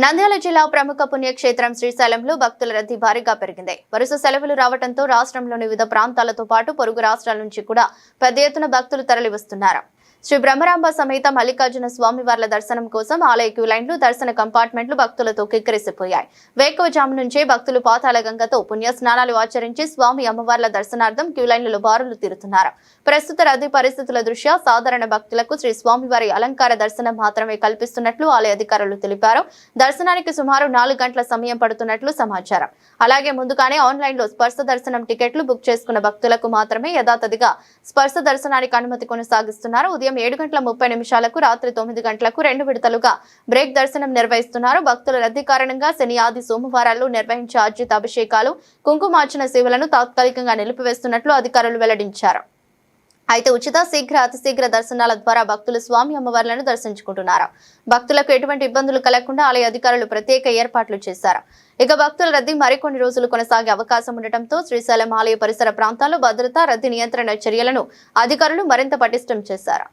నంద్యాల జిల్లా ప్రముఖ పుణ్యక్షేత్రం శ్రీశైలంలో భక్తుల రద్దీ భారీగా పెరిగింది. వరుస సెలవులు రావడంతో రాష్ట్రంలోని వివిధ ప్రాంతాలతో పాటు పొరుగు రాష్ట్రాల నుంచి కూడా పెద్ద ఎత్తున భక్తులు తరలివస్తున్నారు. శ్రీ బ్రహ్మరాంబ సమేత మల్లికార్జున స్వామివార్ల దర్శనం కోసం ఆలయ క్యూ లైన్లు, దర్శన కంపార్ట్మెంట్లు భక్తులతో కిక్కిరిసిపోయాయి. వేకువజాము నుంచే భక్తులు పాతాళ గంగతో పుణ్య స్నానాలు ఆచరించి స్వామి అమ్మవార్ల దర్శనార్థం క్యూ లైన్లలో బారులు తీరుతున్నారు. ప్రస్తుత రద్దీ పరిస్థితుల దృష్ట్యా సాధారణ భక్తులకు శ్రీ స్వామివారి అలంకార దర్శనం మాత్రమే కల్పిస్తున్నట్లు ఆలయ అధికారులు తెలిపారు. దర్శనానికి సుమారు 4 గంటల సమయం పడుతున్నట్లు సమాచారం. అలాగే ముందుగానే ఆన్లైన్లో స్పర్శ దర్శనం టికెట్లు బుక్ చేసుకున్న భక్తులకు మాత్రమే యథాతథిగా స్పర్శ దర్శనానికి అనుమతి కొనసాగిస్తున్నారు. ఉదయం 7:30 రాత్రి 9 గంటలకు 2 విడతలుగా బ్రేక్ దర్శనం నిర్వహిస్తున్నారు. భక్తుల రద్దీ కారణంగా శని, ఆది, సోమవారాల్లో నిర్వహించే అర్జిత అభిషేకాలు, కుంకుమార్చన సేవలను తాత్కాలికంగా నిలిపివేస్తున్నట్లు అధికారులు వెల్లడించారు. అయితే ఉచిత, శీఘ్ర, అతిశీఘ్ర దర్శనాల ద్వారా భక్తులు స్వామి అమ్మవార్లను దర్శించుకుంటున్నారు. భక్తులకు ఎటువంటి ఇబ్బందులు కలగకుండా ఆలయ అధికారులు ప్రత్యేక ఏర్పాట్లు చేశారు. ఇక భక్తుల రద్దీ మరికొన్ని రోజులు కొనసాగే అవకాశం ఉండటంతో శ్రీశైలం ఆలయ పరిసర ప్రాంతాల్లో భద్రతా, రద్దీ నియంత్రణ చర్యలను అధికారులు మరింత పటిష్టం చేశారు.